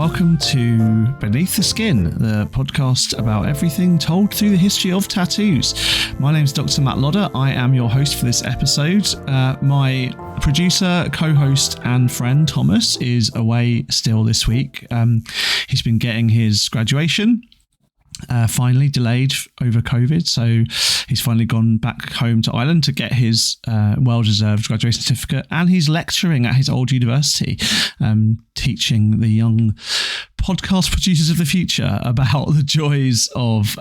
welcome to Beneath the Skin, the podcast about everything told through the history of tattoos. My name's Dr. Matt Lodder. I am your host for this episode. My producer, co-host and friend Thomas is away still this week. He's been getting his graduation finally delayed over COVID, so he's finally gone back home to Ireland to get his well-deserved graduation certificate, and he's lecturing at his old university, teaching the young podcast producers of the future about the joys of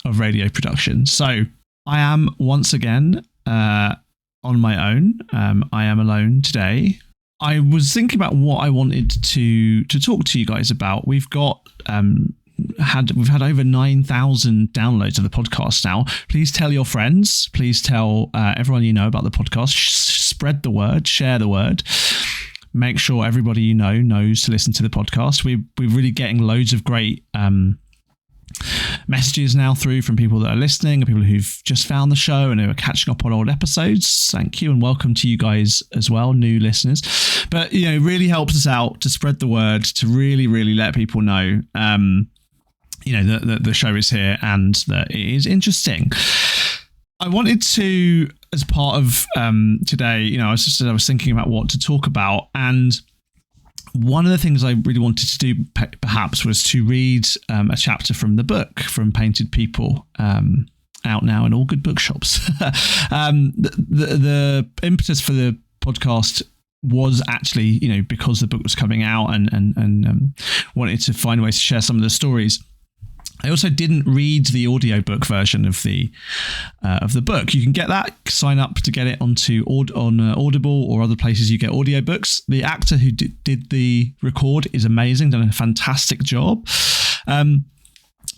radio production. So I am once again on my own. I am alone today. I was thinking about what I wanted to talk to you guys about. We've had over 9,000 downloads of the podcast now. Please tell your friends. Please tell everyone you know about the podcast. Spread the word. Share the word. Make sure everybody you know knows to listen to the podcast. We're really getting loads of great messages now through from people that are listening and people who've just found the show and who are catching up on old episodes. Thank you, and welcome to you guys as well, new listeners. But it really helps us out to spread the word, to really let people know that the show is here and that it is interesting. I wanted to, as part of today, I was thinking about what to talk about, and one of the things I really wanted to do perhaps was to read a chapter from the book, from Painted People, out now in all good bookshops. The impetus for the podcast was actually, because the book was coming out and wanted to find ways to share some of the stories. I also didn't read the audiobook version of the book. You can get that. Sign up to get it on Audible or other places you get audiobooks. The actor who did the record is amazing, done a fantastic job.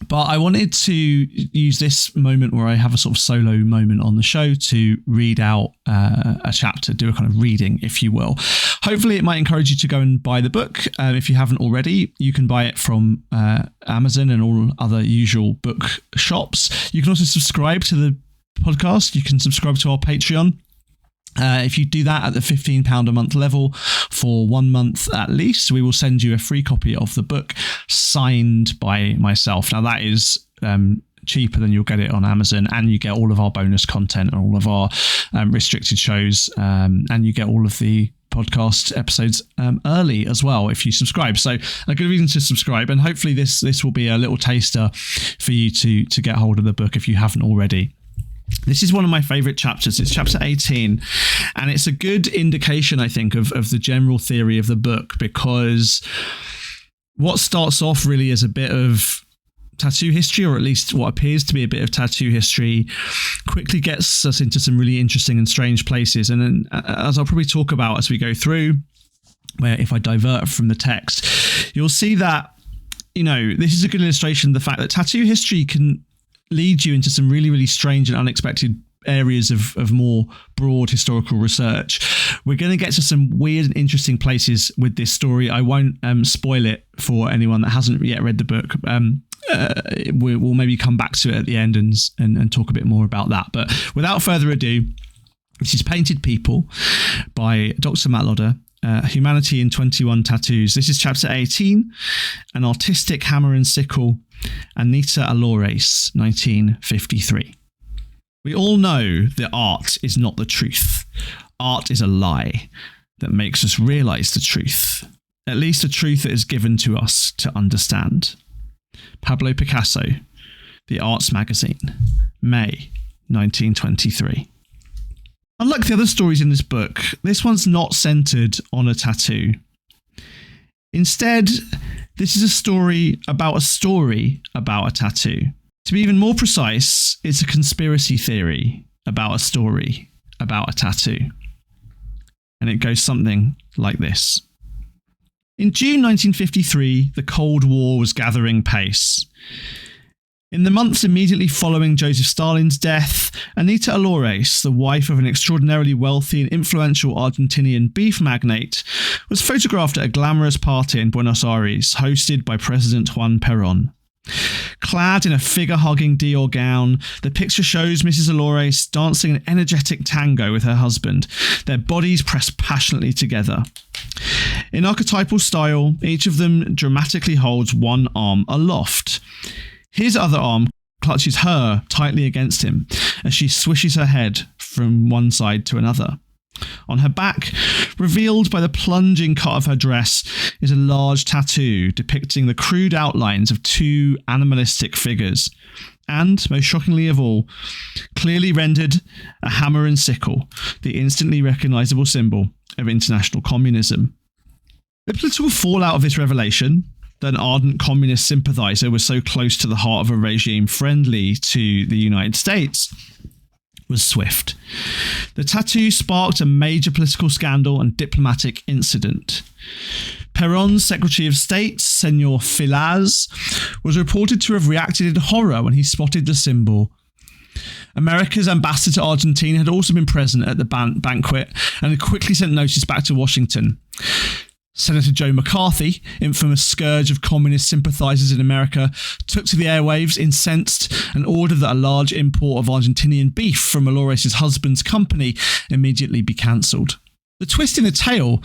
But I wanted to use this moment where I have a sort of solo moment on the show to read out a chapter, do a kind of reading, if you will. Hopefully it might encourage you to go and buy the book. If you haven't already, you can buy it from Amazon and all other usual book shops. You can also subscribe to the podcast. You can subscribe to our Patreon. If you do that at the £15 a month level for 1 month at least, we will send you a free copy of the book signed by myself. Now that is cheaper than you'll get it on Amazon, and you get all of our bonus content and all of our restricted shows, and you get all of the podcast episodes early as well if you subscribe. So a good reason to subscribe, and hopefully this will be a little taster for you to get hold of the book if you haven't already. This is one of my favourite chapters. It's chapter 18, and it's a good indication, I think, of the general theory of the book, because what starts off really as a bit of tattoo history, or at least what appears to be a bit of tattoo history, quickly gets us into some really interesting and strange places. And then, as I'll probably talk about as we go through, where if I divert from the text, you'll see that, this is a good illustration of the fact that tattoo history can lead you into some really strange and unexpected areas of more broad historical research. We're going to get to some weird and interesting places with this story. I won't spoil it for anyone that hasn't yet read the book. We'll maybe come back to it at the end and talk a bit more about that. But without further ado, this is Painted People by Dr. Matt Lodder. Humanity in 21 Tattoos. This is chapter 18, An Artistic Hammer and Sickle, Anita Alores, 1953. We all know that art is not the truth. Art is a lie that makes us realise the truth, at least a truth that is given to us to understand. Pablo Picasso, The Arts Magazine, May 1923. Unlike the other stories in this book, this one's not centred on a tattoo. Instead, this is a story about a tattoo. To be even more precise, it's a conspiracy theory about a story about a tattoo. And it goes something like this. In June 1953, the Cold War was gathering pace. In the months immediately following Joseph Stalin's death, Anita Alores, the wife of an extraordinarily wealthy and influential Argentinian beef magnate, was photographed at a glamorous party in Buenos Aires, hosted by President Juan Perón. Clad in a figure-hugging Dior gown, the picture shows Mrs. Allores dancing an energetic tango with her husband, their bodies pressed passionately together. In archetypal style, each of them dramatically holds one arm aloft. His other arm clutches her tightly against him as she swishes her head from one side to another. On her back, revealed by the plunging cut of her dress, is a large tattoo depicting the crude outlines of two animalistic figures. And, most shockingly of all, clearly rendered, a hammer and sickle, the instantly recognisable symbol of international communism. The political fallout of this revelation, that an ardent communist sympathiser was so close to the heart of a regime friendly to the United States, was swift. The tattoo sparked a major political scandal and diplomatic incident. Perón's Secretary of State, Senor Filaz, was reported to have reacted in horror when he spotted the symbol. America's ambassador to Argentina had also been present at the banquet and had quickly sent notice back to Washington. Senator Joe McCarthy, infamous scourge of communist sympathisers in America, took to the airwaves, incensed, and ordered that a large import of Argentinian beef from Allores' husband's company immediately be cancelled. The twist in the tale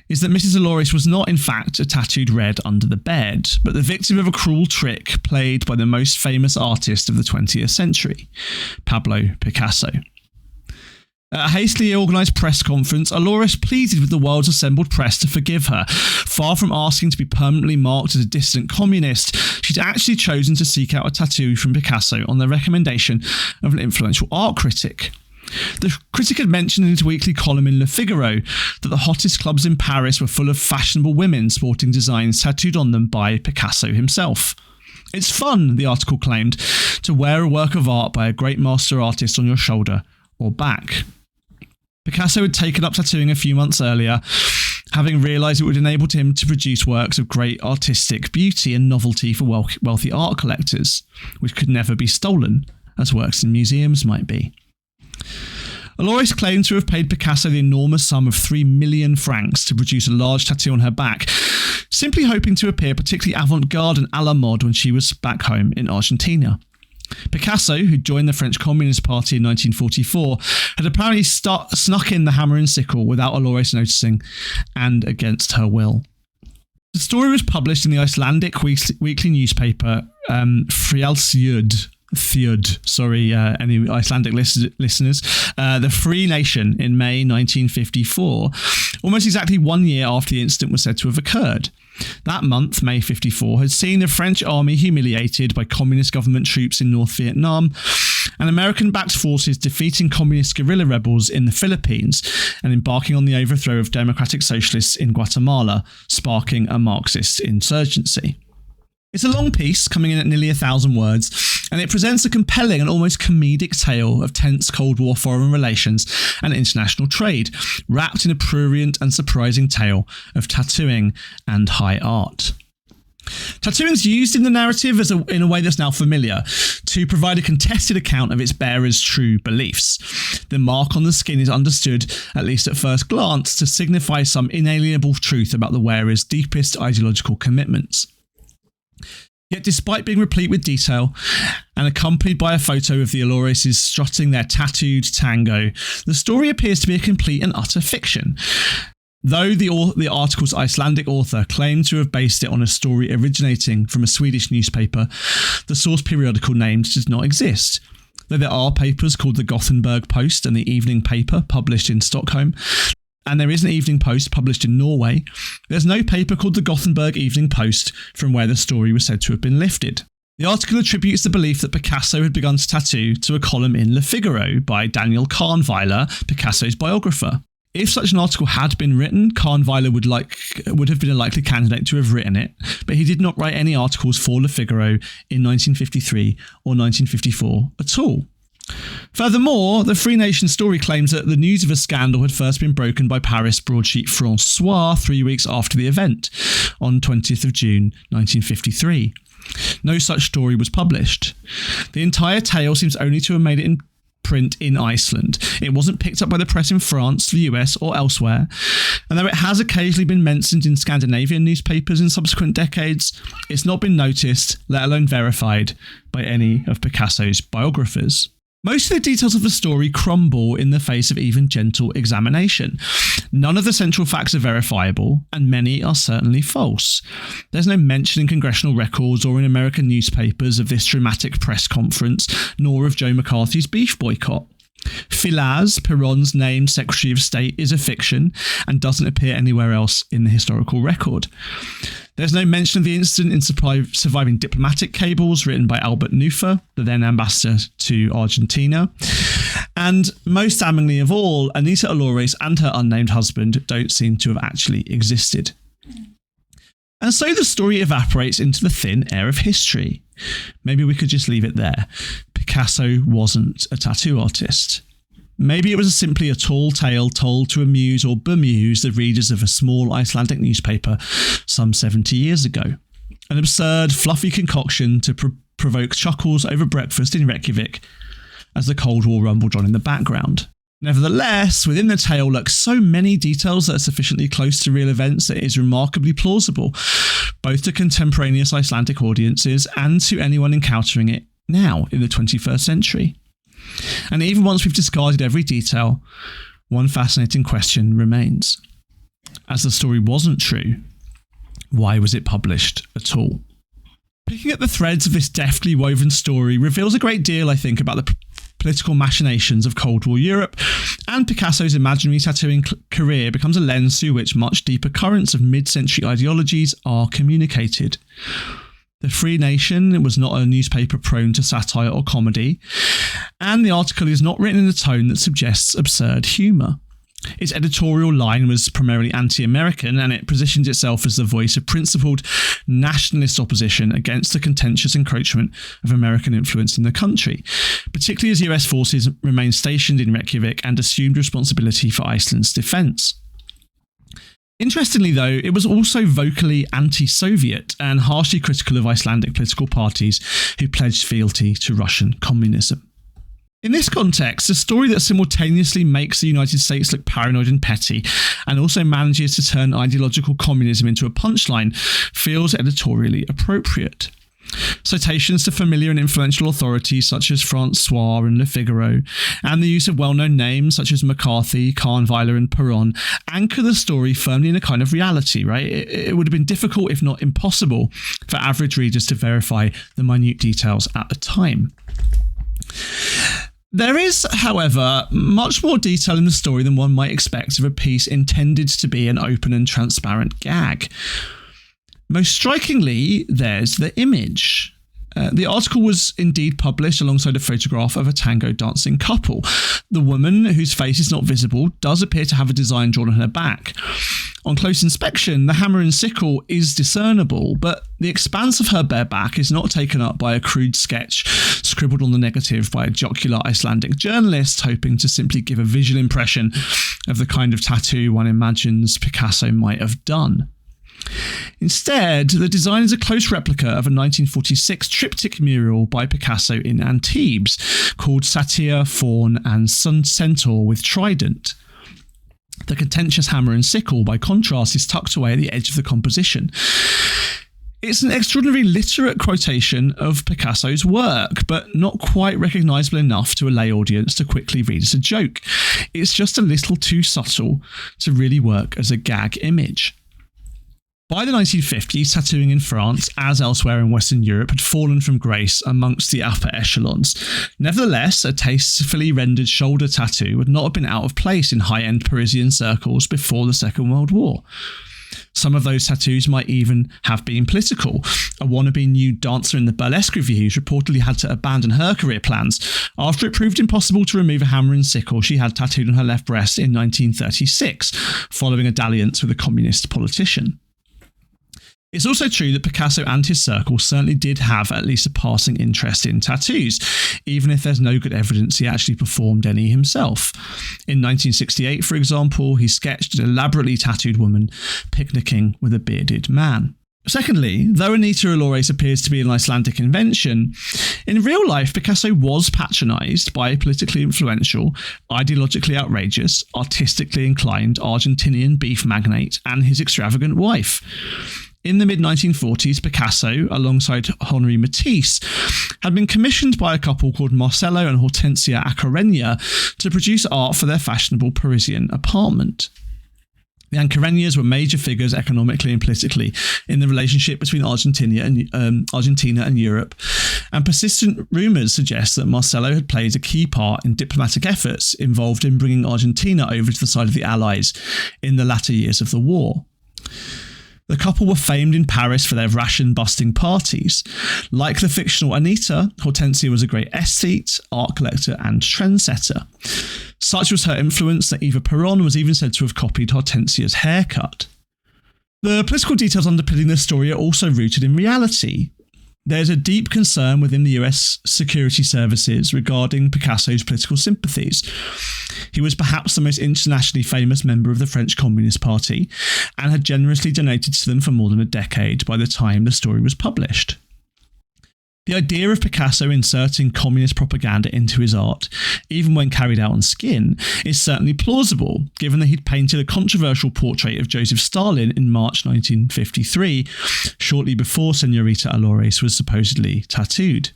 is that Mrs. Allores was not, in fact, a tattooed red under the bed, but the victim of a cruel trick played by the most famous artist of the 20th century, Pablo Picasso. At a hastily organised press conference, Allores pleaded with the world's assembled press to forgive her. Far from asking to be permanently marked as a dissident communist, she'd actually chosen to seek out a tattoo from Picasso on the recommendation of an influential art critic. The critic had mentioned in his weekly column in Le Figaro that the hottest clubs in Paris were full of fashionable women sporting designs tattooed on them by Picasso himself. It's fun, the article claimed, to wear a work of art by a great master artist on your shoulder or back. Picasso had taken up tattooing a few months earlier, having realised it would enable him to produce works of great artistic beauty and novelty for wealthy art collectors, which could never be stolen, as works in museums might be. Allores claimed to have paid Picasso the enormous sum of 3 million francs to produce a large tattoo on her back, simply hoping to appear particularly avant-garde and à la mode when she was back home in Argentina. Picasso, who joined the French Communist Party in 1944, had apparently snuck in the hammer and sickle without Allores noticing, and against her will. The story was published in the Icelandic weekly newspaper Frjálsjörð. Any Icelandic listeners, the Free Nation in May 1954, almost exactly 1 year after the incident was said to have occurred. That month, May 54, had seen the French army humiliated by communist government troops in North Vietnam and American-backed forces defeating communist guerrilla rebels in the Philippines and embarking on the overthrow of democratic socialists in Guatemala, sparking a Marxist insurgency. It's a long piece, coming in at nearly 1,000 words, and it presents a compelling and almost comedic tale of tense Cold War foreign relations and international trade, wrapped in a prurient and surprising tale of tattooing and high art. Tattooing is used in the narrative in a way that's now familiar, to provide a contested account of its bearer's true beliefs. The mark on the skin is understood, at least at first glance, to signify some inalienable truth about the wearer's deepest ideological commitments. Yet despite being replete with detail and accompanied by a photo of the Allores strutting their tattooed tango, the story appears to be a complete and utter fiction. Though the article's Icelandic author claimed to have based it on a story originating from a Swedish newspaper, the source periodical named does not exist. Though there are papers called the Gothenburg Post and the Evening Paper published in Stockholm, and there is an Evening Post published in Norway, there's no paper called the Gothenburg Evening Post from where the story was said to have been lifted. The article attributes the belief that Picasso had begun to tattoo to a column in Le Figaro by Daniel Kahnweiler, Picasso's biographer. If such an article had been written, Kahnweiler would have been a likely candidate to have written it, but he did not write any articles for Le Figaro in 1953 or 1954 at all. Furthermore, the Free Nation story claims that the news of a scandal had first been broken by Paris broadsheet François 3 weeks after the event, on 20th of June 1953. No such story was published. The entire tale seems only to have made it print in Iceland. It wasn't picked up by the press in France, the US, or elsewhere, and though it has occasionally been mentioned in Scandinavian newspapers in subsequent decades, it's not been noticed, let alone verified, by any of Picasso's biographers. Most of the details of the story crumble in the face of even gentle examination. None of the central facts are verifiable, and many are certainly false. There's no mention in congressional records or in American newspapers of this dramatic press conference, nor of Joe McCarthy's beef boycott. Filaz, Perron's named Secretary of State, is a fiction and doesn't appear anywhere else in the historical record. There's no mention of the incident in surviving diplomatic cables written by Albert Neufer, the then ambassador to Argentina. And most damningly of all, Anita Olores and her unnamed husband don't seem to have actually existed. And so the story evaporates into the thin air of history. Maybe we could just leave it there. Picasso wasn't a tattoo artist. Maybe it was simply a tall tale told to amuse or bemuse the readers of a small Icelandic newspaper some 70 years ago. An absurd, fluffy concoction to provoke chuckles over breakfast in Reykjavik as the Cold War rumbled on in the background. Nevertheless, within the tale lurk so many details that are sufficiently close to real events that it is remarkably plausible, both to contemporaneous Icelandic audiences and to anyone encountering it now in the 21st century. And even once we've discarded every detail, one fascinating question remains. As the story wasn't true, why was it published at all? Picking at the threads of this deftly woven story reveals a great deal, I think, about the political machinations of Cold War Europe, and Picasso's imaginary tattooing career becomes a lens through which much deeper currents of mid-century ideologies are communicated. The Free Nation was not a newspaper prone to satire or comedy, and the article is not written in a tone that suggests absurd humour. Its editorial line was primarily anti-American, and it positioned itself as the voice of principled nationalist opposition against the contentious encroachment of American influence in the country, particularly as US forces remained stationed in Reykjavik and assumed responsibility for Iceland's defence. Interestingly, though, it was also vocally anti-Soviet and harshly critical of Icelandic political parties who pledged fealty to Russian communism. In this context, a story that simultaneously makes the United States look paranoid and petty and also manages to turn ideological communism into a punchline feels editorially appropriate. Citations to familiar and influential authorities such as Francois and Le Figaro, and the use of well-known names such as McCarthy, Kahnweiler and Perron anchor the story firmly in a kind of reality, right? It would have been difficult, if not impossible, for average readers to verify the minute details at the time. There is, however, much more detail in the story than one might expect of a piece intended to be an open and transparent gag. Most strikingly, there's the image. The article was indeed published alongside a photograph of a tango dancing couple. The woman, whose face is not visible, does appear to have a design drawn on her back. On close inspection, the hammer and sickle is discernible, but the expanse of her bare back is not taken up by a crude sketch scribbled on the negative by a jocular Icelandic journalist hoping to simply give a visual impression of the kind of tattoo one imagines Picasso might have done. Instead, the design is a close replica of a 1946 triptych mural by Picasso in Antibes called Satyr, Faun and Centaur with Trident. The contentious hammer and sickle, by contrast, is tucked away at the edge of the composition. It's an extraordinarily literate quotation of Picasso's work, but not quite recognisable enough to a lay audience to quickly read as a joke. It's just a little too subtle to really work as a gag image. By the 1950s, tattooing in France, as elsewhere in Western Europe, had fallen from grace amongst the upper echelons. Nevertheless, a tastefully rendered shoulder tattoo would not have been out of place in high-end Parisian circles before the Second World War. Some of those tattoos might even have been political. A wannabe nude dancer in the burlesque reviews reportedly had to abandon her career plans after it proved impossible to remove a hammer and sickle she had tattooed on her left breast in 1936, following a dalliance with a communist politician. It's also true that Picasso and his circle certainly did have at least a passing interest in tattoos, even if there's no good evidence he actually performed any himself. In 1968, for example, he sketched an elaborately tattooed woman picnicking with a bearded man. Secondly, though Anita Olores appears to be an Icelandic invention, in real life Picasso was patronised by a politically influential, ideologically outrageous, artistically inclined Argentinian beef magnate and his extravagant wife. In the mid-1940s, Picasso, alongside Henri Matisse, had been commissioned by a couple called Marcelo and Hortensia Acarenha to produce art for their fashionable Parisian apartment. The Acareñas were major figures economically and politically in the relationship between Argentina and Europe, and persistent rumours suggest that Marcelo had played a key part in diplomatic efforts involved in bringing Argentina over to the side of the Allies in the latter years of the war. The couple were famed in Paris for their ration-busting parties. Like the fictional Anita, Hortensia was a great aesthete, art collector and trendsetter. Such was her influence that Eva Perón was even said to have copied Hortensia's haircut. The political details underpinning this story are also rooted in reality. There's a deep concern within the US security services regarding Picasso's political sympathies. He was perhaps the most internationally famous member of the French Communist Party and had generously donated to them for more than a decade by the time the story was published. The idea of Picasso inserting communist propaganda into his art, even when carried out on skin, is certainly plausible, given that he'd painted a controversial portrait of Joseph Stalin in March 1953, shortly before Señorita Olores was supposedly tattooed.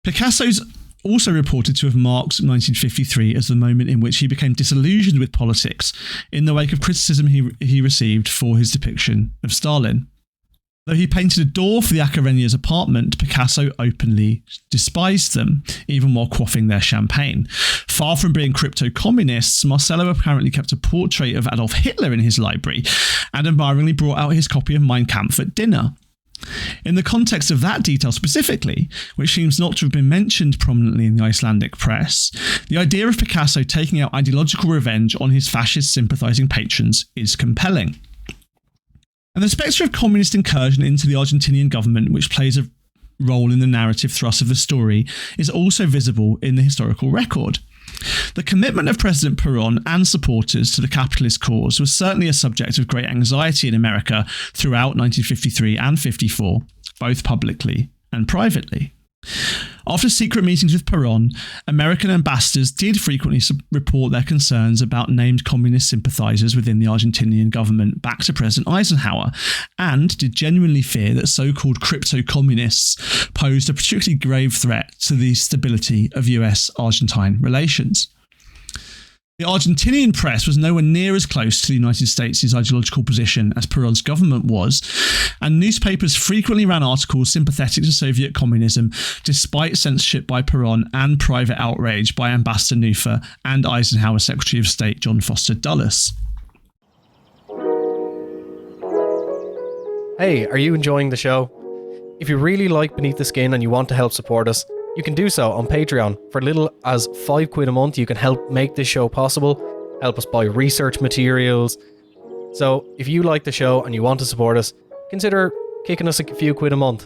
Picasso's also reported to have marked 1953 as the moment in which he became disillusioned with politics in the wake of criticism he received for his depiction of Stalin. Though he painted a door for the Acareñas' apartment, Picasso openly despised them, even while quaffing their champagne. Far from being crypto-communists, Marcelo apparently kept a portrait of Adolf Hitler in his library and admiringly brought out his copy of Mein Kampf at dinner. In the context of that detail specifically, which seems not to have been mentioned prominently in the Icelandic press, the idea of Picasso taking out ideological revenge on his fascist sympathising patrons is compelling. And the spectre of communist incursion into the Argentinian government, which plays a role in the narrative thrust of the story, is also visible in the historical record. The commitment of President Perón and supporters to the capitalist cause was certainly a subject of great anxiety in America throughout 1953 and 54, both publicly and privately. After secret meetings with Perón, American ambassadors did frequently report their concerns about named communist sympathisers within the Argentinian government back to President Eisenhower, and did genuinely fear that so-called crypto-communists posed a particularly grave threat to the stability of US-Argentine relations. The Argentinian press was nowhere near as close to the United States' ideological position as Perón's government was, and newspapers frequently ran articles sympathetic to Soviet communism, despite censorship by Perón and private outrage by Ambassador Nufer and Eisenhower Secretary of State John Foster Dulles. Hey, are you enjoying the show? If you really like Beneath the Skin and you want to help support us, you can do so on Patreon. For little as £5 a month, you can help make this show possible, help us buy research materials. So if you like the show and you want to support us, consider kicking us a few quid a month.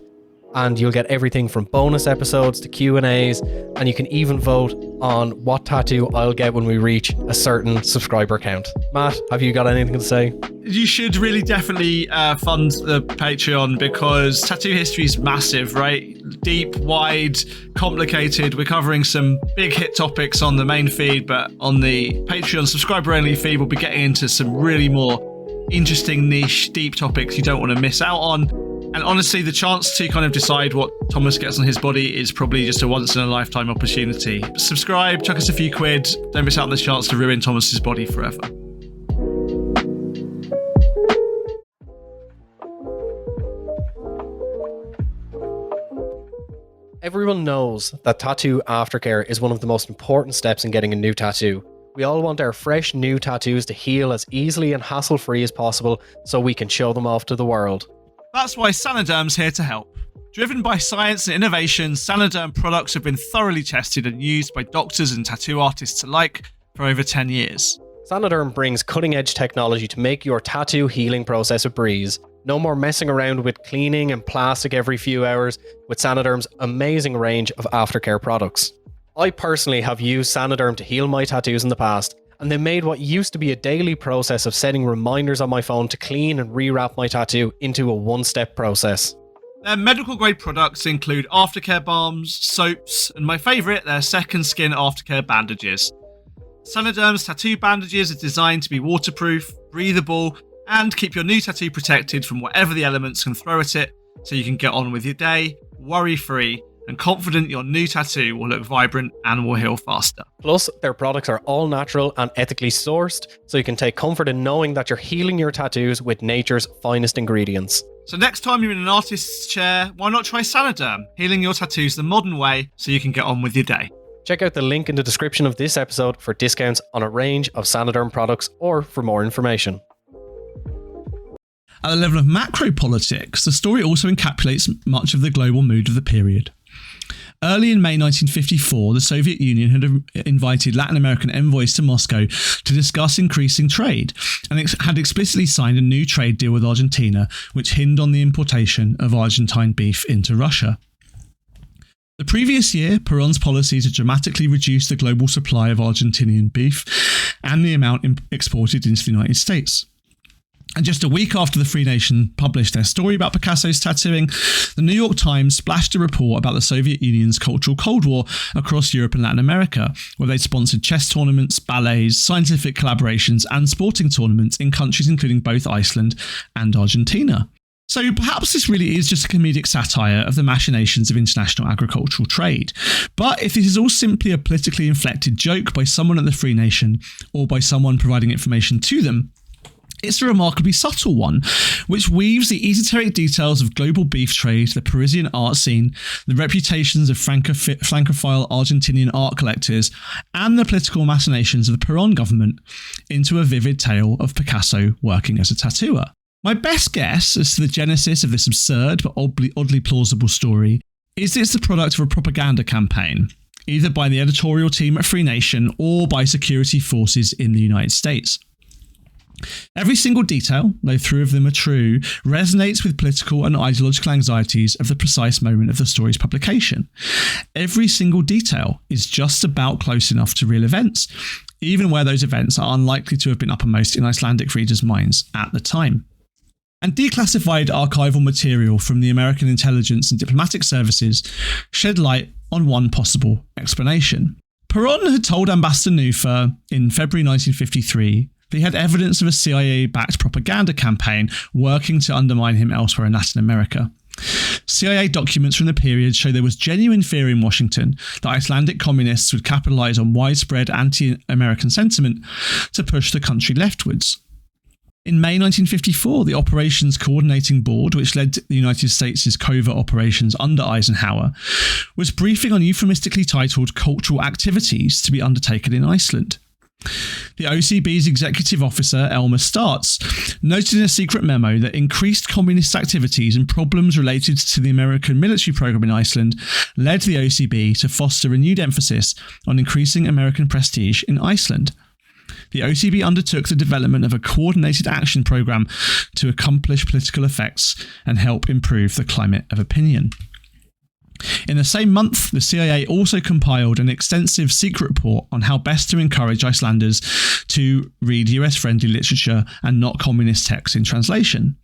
And you'll get everything from bonus episodes to Q&As, and you can even vote on what tattoo I'll get when we reach a certain subscriber count. Matt, have you got anything to say? You should really definitely fund the Patreon, because tattoo history is massive, right? Deep, wide, complicated. We're covering some big hit topics on the main feed, but on the Patreon subscriber-only feed, we'll be getting into some really more interesting, niche, deep topics you don't want to miss out on. And honestly, the chance to kind of decide what Thomas gets on his body is probably just a once-in-a-lifetime opportunity. Subscribe, chuck us a few quid. Don't miss out on the chance to ruin Thomas's body forever. Everyone knows that tattoo aftercare is one of the most important steps in getting a new tattoo. We all want our fresh new tattoos to heal as easily and hassle-free as possible so we can show them off to the world. That's why Sanoderm's here to help. Driven by science and innovation, Sanoderm products have been thoroughly tested and used by doctors and tattoo artists alike for over 10 years. Sanoderm brings cutting-edge technology to make your tattoo healing process a breeze. No more messing around with cleaning and plastic every few hours with Sanoderm's amazing range of aftercare products. I personally have used Sanoderm to heal my tattoos in the past, and they made what used to be a daily process of setting reminders on my phone to clean and rewrap my tattoo into a one-step process. Their medical grade products include aftercare balms, soaps, and my favourite, their second skin aftercare bandages. Sanaderm's tattoo bandages are designed to be waterproof, breathable, and keep your new tattoo protected from whatever the elements can throw at it, so you can get on with your day, worry-free, and confident your new tattoo will look vibrant and will heal faster. Plus, their products are all natural and ethically sourced, so you can take comfort in knowing that you're healing your tattoos with nature's finest ingredients. So next time you're in an artist's chair, why not try Sanaderm, healing your tattoos the modern way so you can get on with your day. Check out the link in the description of this episode for discounts on a range of Sanaderm products or for more information. At the level of macro politics, the story also encapsulates much of the global mood of the period. Early in May 1954, the Soviet Union had invited Latin American envoys to Moscow to discuss increasing trade, and had explicitly signed a new trade deal with Argentina, which hindered on the importation of Argentine beef into Russia. The previous year, Perón's policies had dramatically reduced the global supply of Argentinian beef and the amount exported into the United States. And just a week after the Free Nation published their story about Picasso's tattooing, the New York Times splashed a report about the Soviet Union's cultural Cold War across Europe and Latin America, where they sponsored chess tournaments, ballets, scientific collaborations, and sporting tournaments in countries including both Iceland and Argentina. So perhaps this really is just a comedic satire of the machinations of international agricultural trade. But if this is all simply a politically inflected joke by someone at the Free Nation, or by someone providing information to them, it's a remarkably subtle one, which weaves the esoteric details of global beef trade, the Parisian art scene, the reputations of Francophile Argentinian art collectors, and the political machinations of the Perón government into a vivid tale of Picasso working as a tattooer. My best guess as to the genesis of this absurd but oddly plausible story is that it's the product of a propaganda campaign, either by the editorial team at Free Nation or by security forces in the United States. Every single detail, though few of them are true, resonates with political and ideological anxieties of the precise moment of the story's publication. Every single detail is just about close enough to real events, even where those events are unlikely to have been uppermost in Icelandic readers' minds at the time. And declassified archival material from the American intelligence and diplomatic services shed light on one possible explanation. Perón had told Ambassador Nufer in February 1953 that he had evidence of a CIA-backed propaganda campaign working to undermine him elsewhere in Latin America. CIA documents from the period show there was genuine fear in Washington that Icelandic communists would capitalise on widespread anti-American sentiment to push the country leftwards. In May 1954, the Operations Coordinating Board, which led the United States' covert operations under Eisenhower, was briefing on euphemistically titled cultural activities to be undertaken in Iceland. The OCB's executive officer, Elmer Starts, noted in a secret memo that increased communist activities and problems related to the American military program in Iceland led the OCB to foster renewed emphasis on increasing American prestige in Iceland. The OCB undertook the development of a coordinated action program to accomplish political effects and help improve the climate of opinion. In the same month, the CIA also compiled an extensive secret report on how best to encourage Icelanders to read US-friendly literature and not communist texts in translation.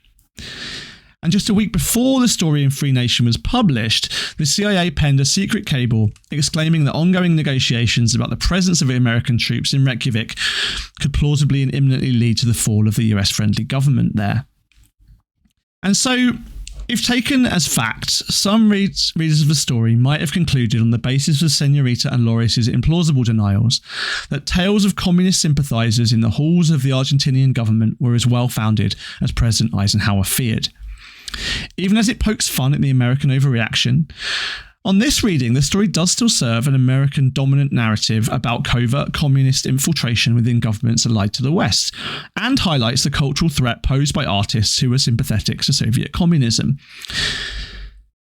And just a week before the story in Free Nation was published, the CIA penned a secret cable exclaiming that ongoing negotiations about the presence of American troops in Reykjavik could plausibly and imminently lead to the fall of the US-friendly government there. And so, if taken as fact, some readers of the story might have concluded on the basis of Senorita and Loris' implausible denials that tales of communist sympathisers in the halls of the Argentinian government were as well-founded as President Eisenhower feared. Even as it pokes fun at the American overreaction, on this reading, the story does still serve an American dominant narrative about covert communist infiltration within governments allied to the West, and highlights the cultural threat posed by artists who were sympathetic to Soviet communism.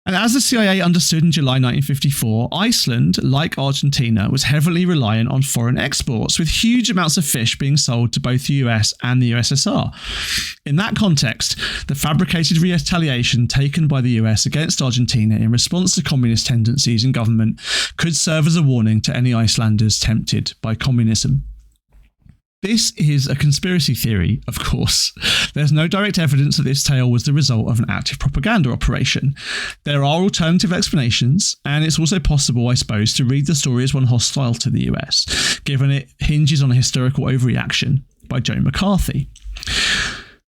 And as the CIA understood in July 1954, Iceland, like Argentina, was heavily reliant on foreign exports, with huge amounts of fish being sold to both the US and the USSR. In that context, the fabricated retaliation taken by the US against Argentina in response to communist tendencies in government could serve as a warning to any Icelanders tempted by communism. This is a conspiracy theory, of course. There's no direct evidence that this tale was the result of an active propaganda operation. There are alternative explanations, and it's also possible, I suppose, to read the story as one hostile to the US, given it hinges on a historical overreaction by Joe McCarthy.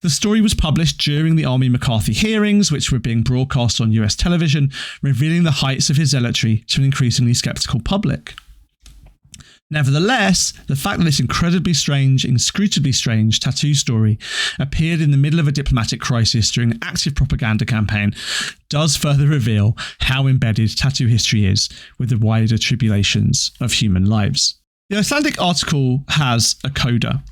The story was published during the Army McCarthy hearings, which were being broadcast on US television, revealing the heights of his zealotry to an increasingly sceptical public. Nevertheless, the fact that this incredibly strange, inscrutably strange tattoo story appeared in the middle of a diplomatic crisis during an active propaganda campaign does further reveal how embedded tattoo history is with the wider tribulations of human lives. The Icelandic article has a coda.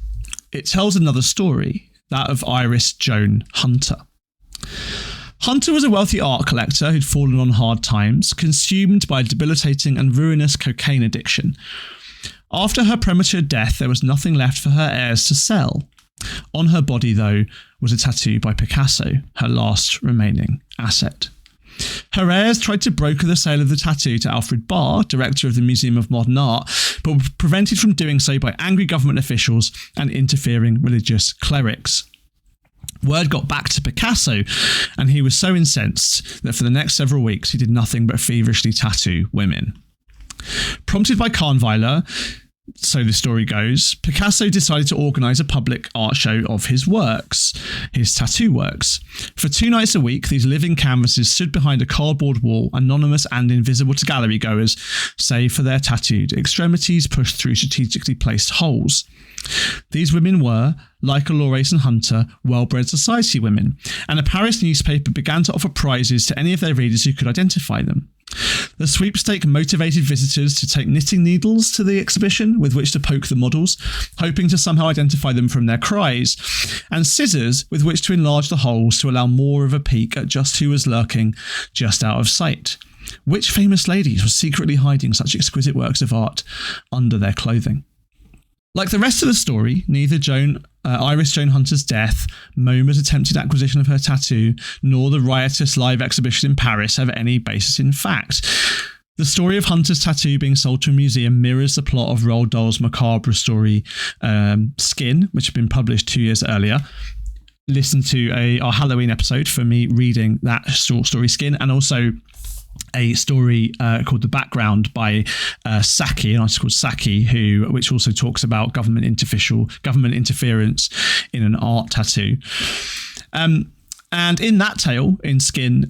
It tells another story, that of Iris Joan Hunter. Hunter was a wealthy art collector who'd fallen on hard times, consumed by a debilitating and ruinous cocaine addiction. After her premature death, there was nothing left for her heirs to sell. On her body, though, was a tattoo by Picasso, her last remaining asset. Her heirs tried to broker the sale of the tattoo to Alfred Barr, director of the Museum of Modern Art, but were prevented from doing so by angry government officials and interfering religious clerics. Word got back to Picasso, and he was so incensed that for the next several weeks he did nothing but feverishly tattoo women. Prompted by Kahnweiler, so the story goes, Picasso decided to organise a public art show of his works, his tattoo works. For 2 nights a week, these living canvases stood behind a cardboard wall, anonymous and invisible to gallery goers, save for their tattooed extremities pushed through strategically placed holes. These women were, like Allores and Hunter, well-bred society women, and a Paris newspaper began to offer prizes to any of their readers who could identify them. The sweepstake motivated visitors to take knitting needles to the exhibition with which to poke the models, hoping to somehow identify them from their cries, and scissors with which to enlarge the holes to allow more of a peek at just who was lurking just out of sight. Which famous ladies were secretly hiding such exquisite works of art under their clothing? Like the rest of the story, neither Iris Joan Hunter's death, MoMA's attempted acquisition of her tattoo, nor the riotous live exhibition in Paris have any basis in fact. The story of Hunter's tattoo being sold to a museum mirrors the plot of Roald Dahl's macabre story Skin, which had been published 2 years earlier. Listen to our Halloween episode for me reading that short story Skin, and also a story called The Background by Saki, an article called Saki, which also talks about government interference in an art tattoo. And in that tale, in Skin,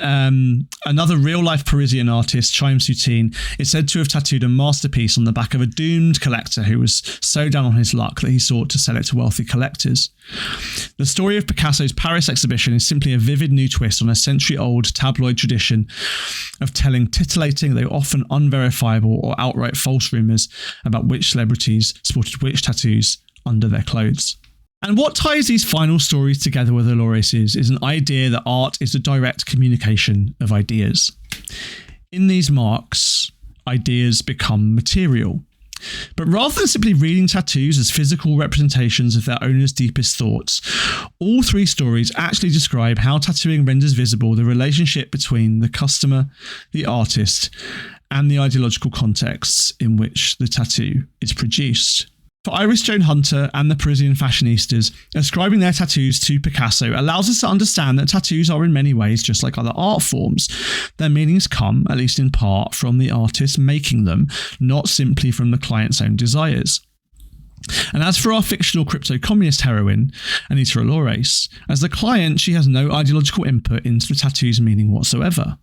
another real-life Parisian artist, Chaim Soutine, is said to have tattooed a masterpiece on the back of a doomed collector who was so down on his luck that he sought to sell it to wealthy collectors. The story of Picasso's Paris exhibition is simply a vivid new twist on a century-old tabloid tradition of telling titillating, though often unverifiable or outright false rumours about which celebrities sported which tattoos under their clothes. And what ties these final stories together with Allores is an idea that art is the direct communication of ideas. In these marks, ideas become material. But rather than simply reading tattoos as physical representations of their owner's deepest thoughts, all 3 stories actually describe how tattooing renders visible the relationship between the customer, the artist, and the ideological contexts in which the tattoo is produced. For Iris Joan Hunter and the Parisian fashionistas, ascribing their tattoos to Picasso allows us to understand that tattoos are in many ways just like other art forms. Their meanings come, at least in part, from the artist making them, not simply from the client's own desires. And as for our fictional crypto-communist heroine, Anita Allores, as the client, she has no ideological input into the tattoo's meaning whatsoever.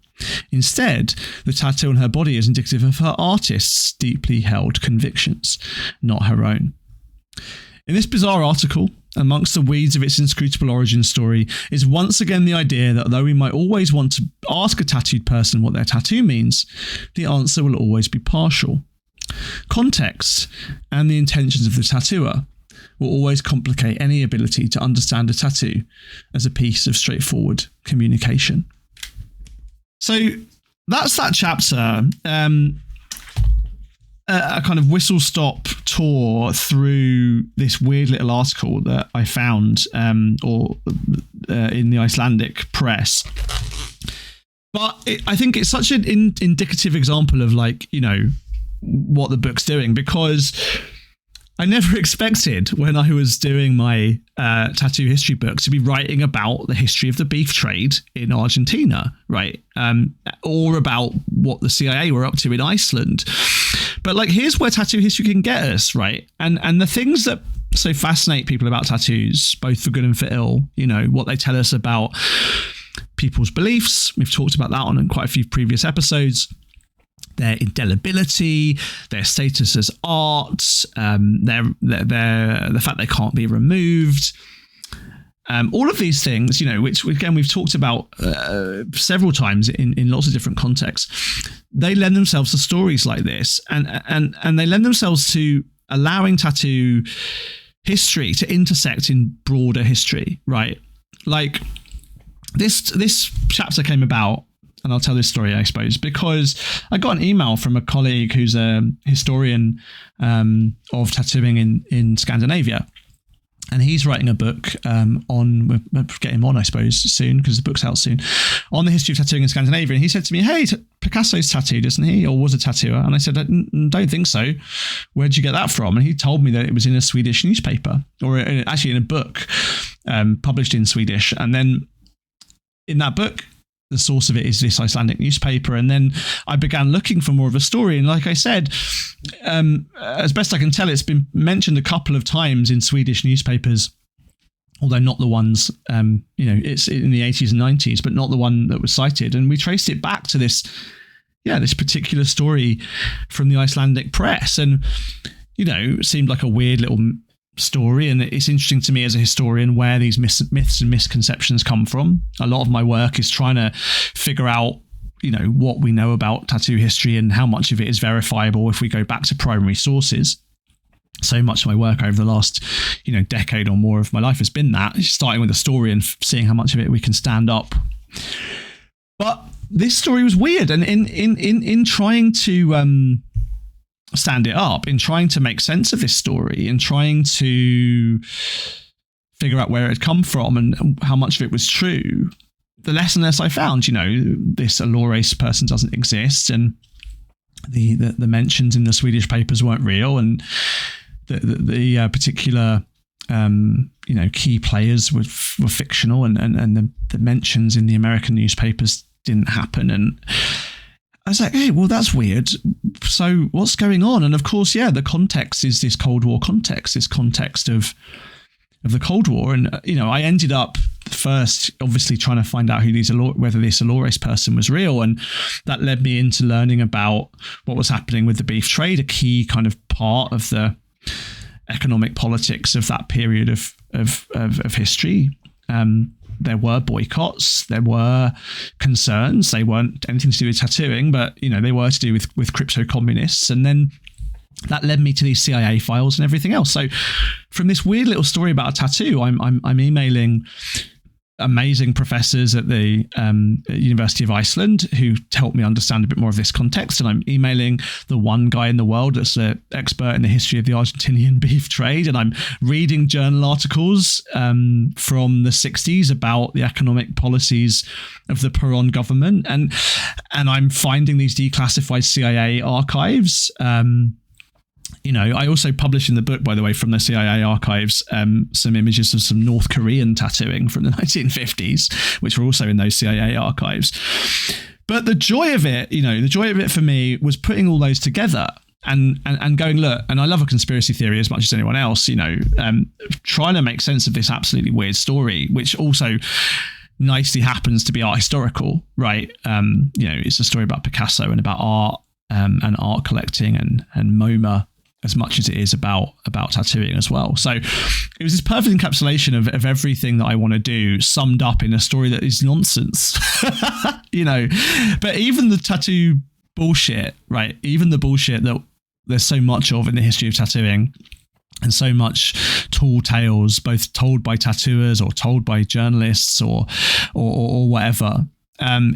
Instead, the tattoo on her body is indicative of her artist's deeply held convictions, not her own. In this bizarre article, amongst the weeds of its inscrutable origin story, is once again the idea that though we might always want to ask a tattooed person what their tattoo means, the answer will always be partial. Context and the intentions of the tattooer will always complicate any ability to understand a tattoo as a piece of straightforward communication. So that's that chapter. A kind of whistle-stop tour through this weird little article that I found in the Icelandic press. But I think it's such an indicative example of, like, you know, what the book's doing, because I never expected when I was doing my tattoo history book to be writing about the history of the beef trade in Argentina, right? Or about what the CIA were up to in Iceland. But like, here's where tattoo history can get us, right? And the things that so fascinate people about tattoos, both for good and for ill, you know, what they tell us about people's beliefs. We've talked about that on quite a few previous episodes. Their indelibility, their status as art, the fact they can't be removed. All of these things, you know, which again we've talked about several times in lots of different contexts, they lend themselves to stories like this, and they lend themselves to allowing tattoo history to intersect in broader history, right? Like this chapter came about. And I'll tell this story, I suppose, because I got an email from a colleague who's a historian of tattooing in Scandinavia. And he's writing a book we'll get him on, I suppose, soon, because the book's out soon, on the history of tattooing in Scandinavia. And he said to me, hey, Picasso's tattooed, isn't he? Or was a tattooer? And I said, I don't think so. Where'd you get that from? And he told me that it was in a Swedish newspaper, or actually in a book published in Swedish. And then in that book, the source of it is this Icelandic newspaper. And then I began looking for more of a story. And like I said, as best I can tell, it's been mentioned a couple of times in Swedish newspapers, although not the ones, it's in the 80s and 90s, but not the one that was cited. And we traced it back to this particular story from the Icelandic press. And, you know, it seemed like a weird little story, and it's interesting to me as a historian where these myths and misconceptions come from. A lot of my work is trying to figure out, you know, what we know about tattoo history and how much of it is verifiable if we go back to primary sources. So much of my work over the last, you know, decade or more of my life has been that, starting with a story and seeing how much of it we can stand up. But this story was weird, and in trying to stand it up, in trying to make sense of this story, in trying to figure out where it had come from and how much of it was true, the less and less I found, you know, this Allores person doesn't exist, and the mentions in the Swedish papers weren't real, and the particular key players were fictional, and the mentions in the American newspapers didn't happen. And I was like, hey, well, that's weird. So what's going on? And of course, the context is this Cold War context, this context of the Cold War. And, you know, I ended up first obviously trying to find out whether this Allores person was real. And that led me into learning about what was happening with the beef trade, a key kind of part of the economic politics of that period of history. There were boycotts, there were concerns. They weren't anything to do with tattooing, but, you know, they were to do with crypto communists. And then that led me to these CIA files and everything else. So from this weird little story about a tattoo, I'm emailing amazing professors at the University of Iceland who helped me understand a bit more of this context. And I'm emailing the one guy in the world that's an expert in the history of the Argentinian beef trade. And I'm reading journal articles from the 60s about the economic policies of the Perón government. And I'm finding these declassified CIA archives. You know, I also published in the book, by the way, from the CIA archives, some images of some North Korean tattooing from the 1950s, which were also in those CIA archives. But the joy of it for me was putting all those together and going, look, and I love a conspiracy theory as much as anyone else, you know, trying to make sense of this absolutely weird story, which also nicely happens to be art historical, right? You know, it's a story about Picasso and about art and art collecting and MoMA, as much as it is about tattooing as well. So it was this perfect encapsulation of everything that I want to do, summed up in a story that is nonsense, you know. But even the tattoo bullshit, right? Even the bullshit that there's so much of in the history of tattooing, and so much tall tales, both told by tattooers or told by journalists or whatever.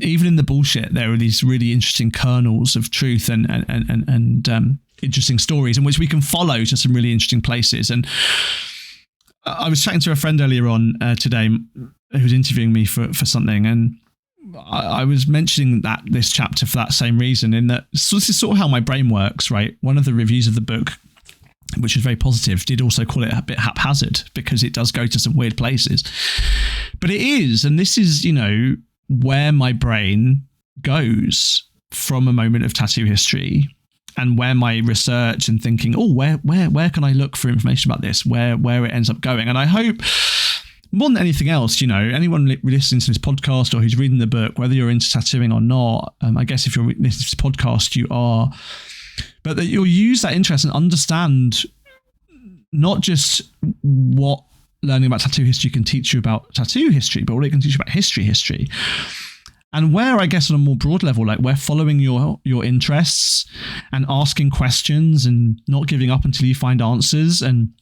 Even in the bullshit, there are these really interesting kernels of truth and interesting stories in which we can follow to some really interesting places. And I was chatting to a friend earlier on today who was interviewing me for something, and I was mentioning this chapter for that same reason, in that this is sort of how my brain works, right? One of the reviews of the book which is very positive, did also call it a bit haphazard because it does go to some weird places. But it is, and this is, where my brain goes from a moment of tattoo history, and where my research and thinking, where can I look for information about this, where it ends up going. And I hope, more than anything else, anyone listening to this podcast or who's reading the book, whether you're into tattooing or not, I guess if you're listening to this podcast, you are, but that you'll use that interest and understand not just what learning about tattoo history can teach you about tattoo history, but what it can teach you about history. And where, I guess, on a more broad level, like where following your interests and asking questions and not giving up until you find answers and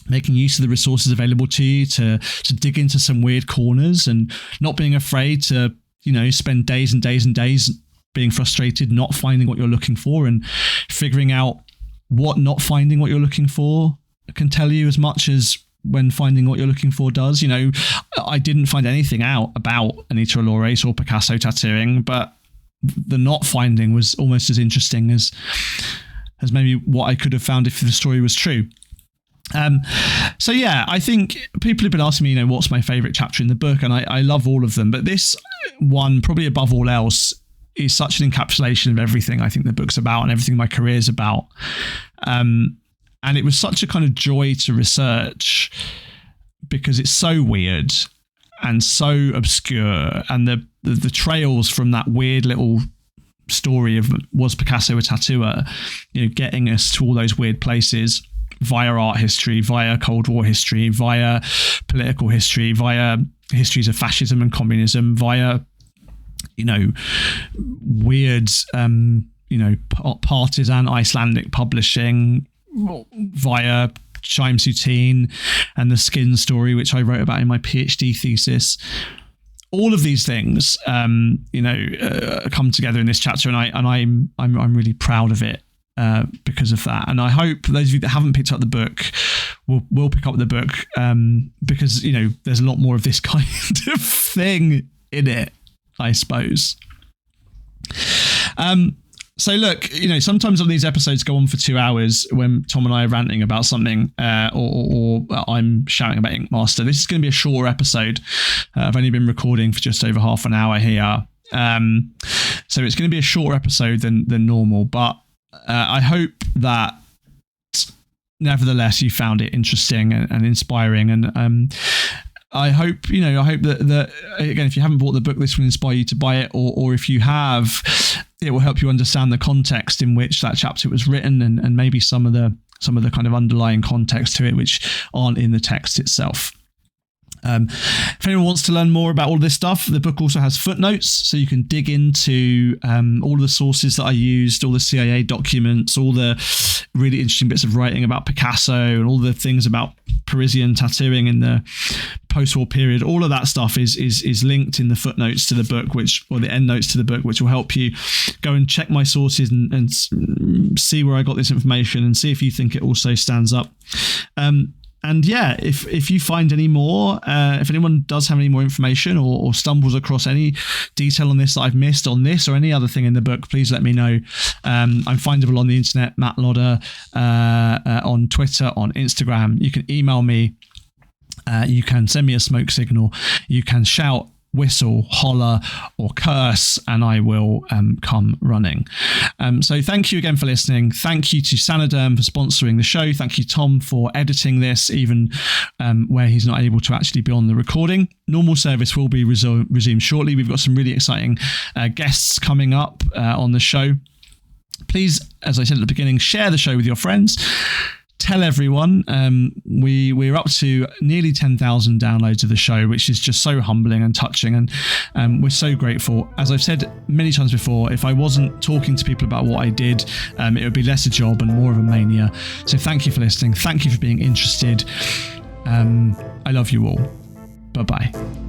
making use of the resources available to you to dig into some weird corners and not being afraid to, spend days and days and days being frustrated, not finding what you're looking for, and figuring out what not finding what you're looking for can tell you as much as when finding what you're looking for does. I didn't find anything out about Anita Olores or Picasso tattooing, but the not finding was almost as interesting as maybe what I could have found if the story was true. So yeah, I think people have been asking me, what's my favorite chapter in the book, and I love all of them, but this one, probably above all else, is such an encapsulation of everything I think the book's about and everything my career is about. And it was such a kind of joy to research because it's so weird and so obscure, and the trails from that weird little story of was Picasso a tattooer, getting us to all those weird places via art history, via Cold War history, via political history, via histories of fascism and communism, via weird partisan Icelandic publishing, via Chaim Soutine and the skin story, which I wrote about in my PhD thesis. All of these things, come together in this chapter, and I'm really proud of it because of that. And I hope those of you that haven't picked up the book will pick up the book because there's a lot more of this kind of thing in it, I suppose. So look, sometimes on these episodes go on for 2 hours when Tom and I are ranting about something, or I'm shouting about Ink Master. This is going to be a shorter episode. I've only been recording for just over half an hour here. So it's going to be a shorter episode than normal, but I hope that nevertheless you found it interesting and inspiring. And I hope that again, if you haven't bought the book, this will inspire you to buy it, or if you have, it will help you understand the context in which that chapter was written, and maybe some of the kind of underlying context to it which aren't in the text itself. If anyone wants to learn more about all this stuff, the book also has footnotes, so you can dig into all the sources that I used, all the CIA documents, all the really interesting bits of writing about Picasso, and all the things about Parisian tattooing in the post-war period. All of that stuff is linked in the footnotes to the book, or the end notes to the book, which will help you go and check my sources and see where I got this information and see if you think it also stands up. And yeah, if you find any more, if anyone does have any more information or stumbles across any detail on this that I've missed on this or any other thing in the book, please let me know. I'm findable on the internet, Matt Lodder, on Twitter, on Instagram. You can email me. You can send me a smoke signal. You can shout, whistle, holler, or curse, and I will come running. So thank you again for listening. Thank you to Sanoderm for sponsoring the show. Thank you, Tom, for editing this, even where he's not able to actually be on the recording. Normal service will be resumed shortly. We've got some really exciting guests coming up on the show. Please, as I said at the beginning, share the show with your friends. Tell everyone. We're up to nearly 10,000 downloads of the show, which is just so humbling and touching, and we're so grateful. As I've said many times before, if I wasn't talking to people about what I did, it would be less a job and more of a mania. So thank you for listening. Thank you for being interested. I love you all. Bye-bye.